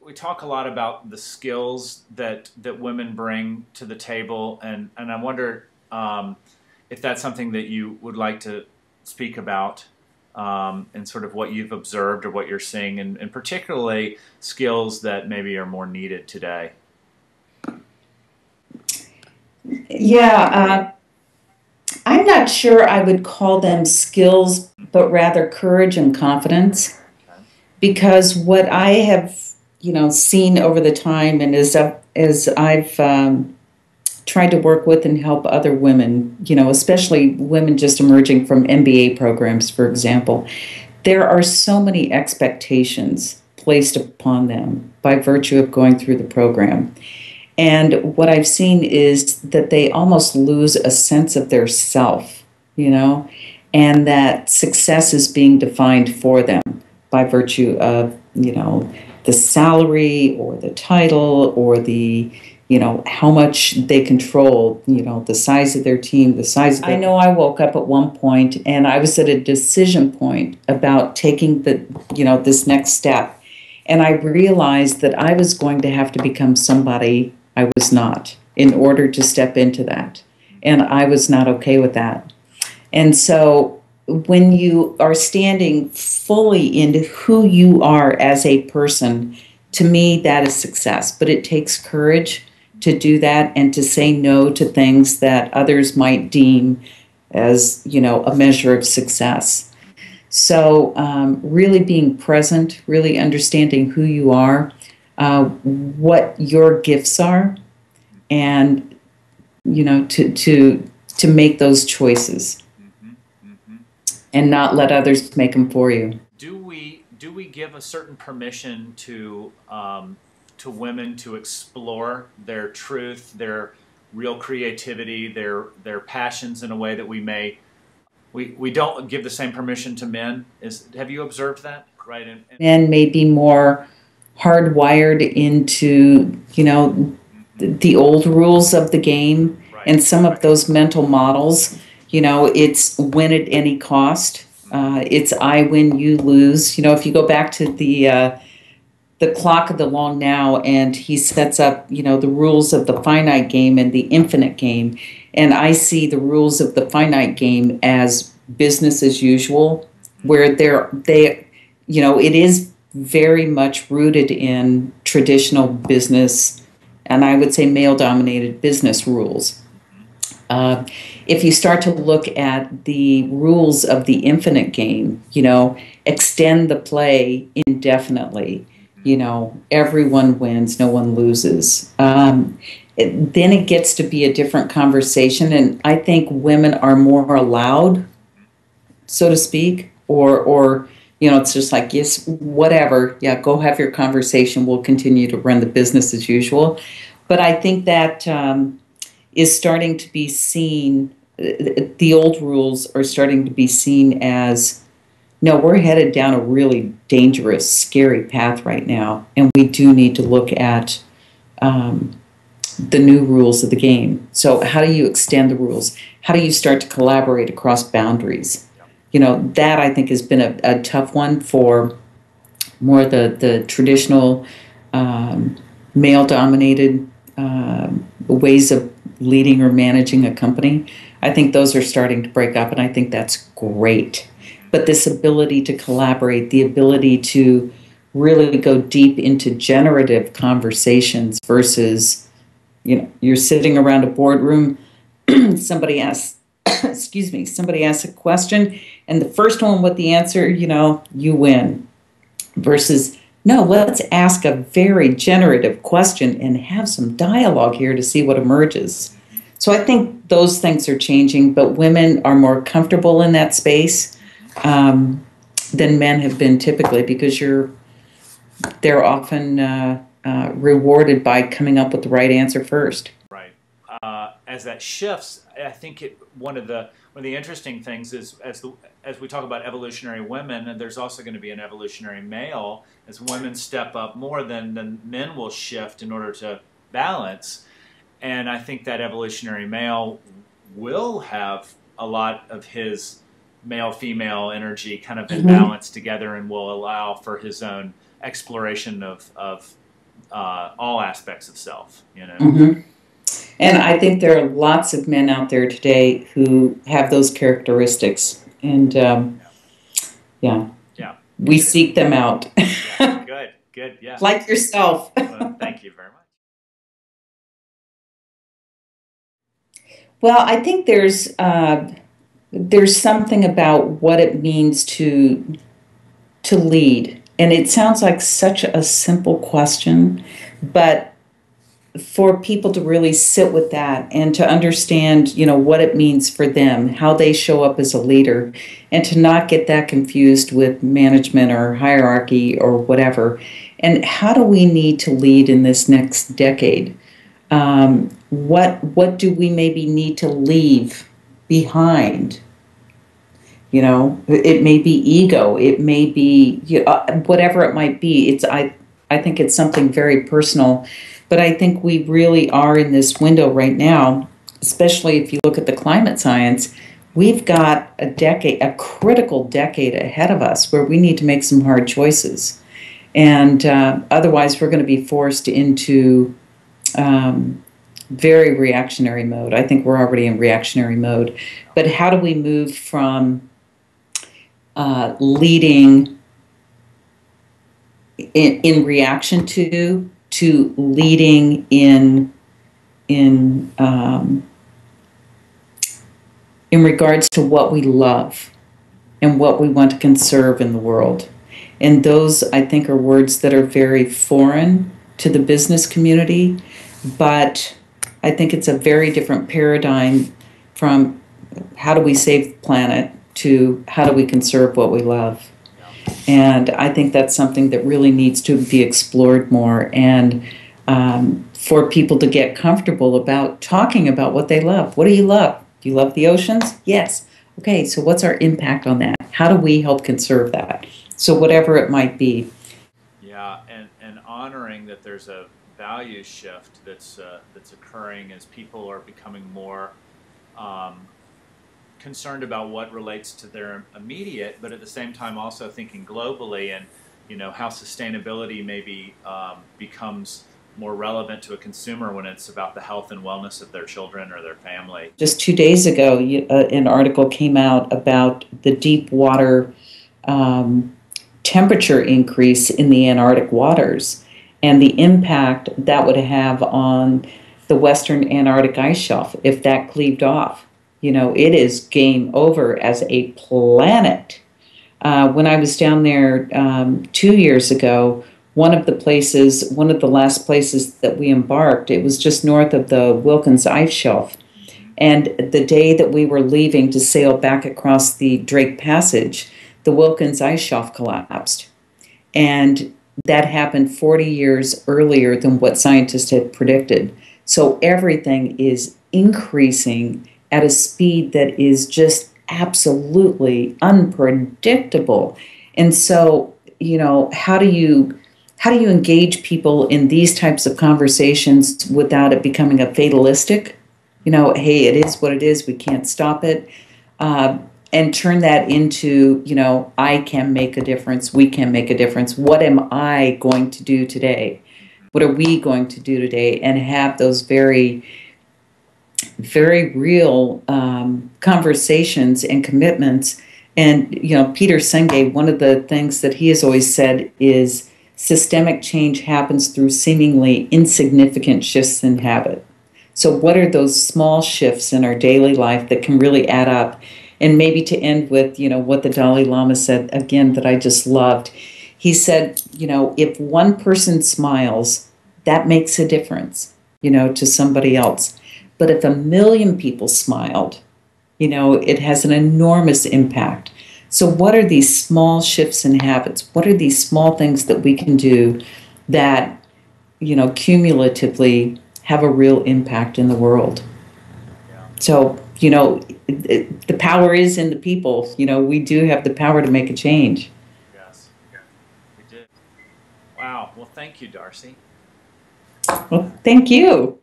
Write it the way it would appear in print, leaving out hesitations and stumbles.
We talk a lot about the skills that women bring to the table, and I wonder if that's something that you would like to speak about, and sort of what you've observed or what you're seeing, and particularly skills that maybe are more needed today. Yeah, I'm not sure I would call them skills, but rather courage and confidence. Okay. Because what I have, seen over the time, and as I've tried to work with and help other women, especially women just emerging from MBA programs, for example, there are so many expectations placed upon them by virtue of going through the program. And what I've seen is that they almost lose a sense of their self, and that success is being defined for them by virtue of, the salary or the title or the, how much they control, the size of their team, the size of their... I know I woke up at one point and I was at a decision point about taking this next step. And I realized that I was going to have to become somebody I was not in order to step into that. And I was not okay with that. And so when you are standing fully into who you are as a person, to me, that is success. But it takes courage to do that and to say no to things that others might deem as, a measure of success. So really being present, really understanding who you are, what your gifts are, and to make those choices, and not let others make them for you. Do we give a certain permission to women to explore their truth, their real creativity, their passions in a way that we don't give the same permission to men? Have you observed that? Right. Men may be more hardwired into, the old rules of the game, right, and some of those mental models. It's win at any cost. It's I win, you lose. If you go back to the clock of the long now, and he sets up, the rules of the finite game and the infinite game, and I see the rules of the finite game as business as usual, where it is very much rooted in traditional business, and I would say male-dominated business rules. If you start to look at the rules of the infinite game, extend the play indefinitely, everyone wins, no one loses. Then it gets to be a different conversation, and I think women are more allowed, so to speak, or it's just like, yes, whatever, yeah, go have your conversation, we'll continue to run the business as usual. But I think that is starting to be seen, the old rules are starting to be seen as, no, we're headed down a really dangerous, scary path right now, and we do need to look at the new rules of the game. So how do you extend the rules? How do you start to collaborate across boundaries? That I think has been a tough one for more the traditional male-dominated ways of leading or managing a company. I think those are starting to break up, and I think that's great. But this ability to collaborate, the ability to really go deep into generative conversations versus, you're sitting around a boardroom, somebody asks, somebody asks a question, and the first one with the answer, you win. Versus, no, let's ask a very generative question and have some dialogue here to see what emerges. So I think those things are changing, but women are more comfortable in that space than men have been typically, because they're often rewarded by coming up with the right answer first. Right. As that shifts, I think one of the interesting things is as we talk about evolutionary women, and there's also going to be an evolutionary male. As women step up more, then men will shift in order to balance. And I think that evolutionary male will have a lot of his male-female energy kind of in balance together, and will allow for his own exploration of all aspects of self. You know. Mm-hmm. And I think there are lots of men out there today who have those characteristics, and yeah, we seek them out. Yeah, good, yeah. Like yourself. Well, thank you very much. Well, I think there's something about what it means to lead, and it sounds like such a simple question, but for people to really sit with that and to understand, what it means for them, how they show up as a leader, and to not get that confused with management or hierarchy or whatever. And how do we need to lead in this next decade? What do we maybe need to leave behind? It may be ego. It may be whatever it might be. I think it's something very personal. But I think we really are in this window right now, especially if you look at the climate science. We've got a critical decade ahead of us where we need to make some hard choices. And otherwise, we're going to be forced into very reactionary mode. I think we're already in reactionary mode. But how do we move from leading in reaction to leading in regards to what we love and what we want to conserve in the world? And those, I think, are words that are very foreign to the business community, but I think it's a very different paradigm from how do we save the planet to how do we conserve what we love. And I think that's something that really needs to be explored more, and for people to get comfortable about talking about what they love. What do you love? Do you love the oceans? Yes. Okay, so what's our impact on that? How do we help conserve that? So whatever it might be. Yeah, and honoring that there's a value shift that's occurring as people are becoming more concerned about what relates to their immediate, but at the same time also thinking globally, and how sustainability maybe becomes more relevant to a consumer when it's about the health and wellness of their children or their family. Just 2 days ago, an article came out about the deep water temperature increase in the Antarctic waters and the impact that would have on the western Antarctic ice shelf if that cleaved off. It is game over as a planet. When I was down there 2 years ago, one of the last places that we embarked, it was just north of the Wilkins ice shelf. And the day that we were leaving to sail back across the Drake Passage, the Wilkins ice shelf collapsed. And that happened 40 years earlier than what scientists had predicted. So everything is increasing at a speed that is just absolutely unpredictable. And so, how do you engage people in these types of conversations without it becoming a fatalistic, hey, it is what it is, we can't stop it, and turn that into, I can make a difference, we can make a difference. What am I going to do today? What are we going to do today? And have those very, very real conversations and commitments. And, Peter Senge, one of the things that he has always said is systemic change happens through seemingly insignificant shifts in habit. So what are those small shifts in our daily life that can really add up? And maybe to end with, what the Dalai Lama said, again, that I just loved. He said, if one person smiles, that makes a difference, to somebody else. But if 1 million people smiled, it has an enormous impact. So what are these small shifts in habits? What are these small things that we can do that, cumulatively have a real impact in the world? Yeah. So, the power is in the people. We do have the power to make a change. Yes, we do. Wow. Well, thank you, Darcy. Well, thank you.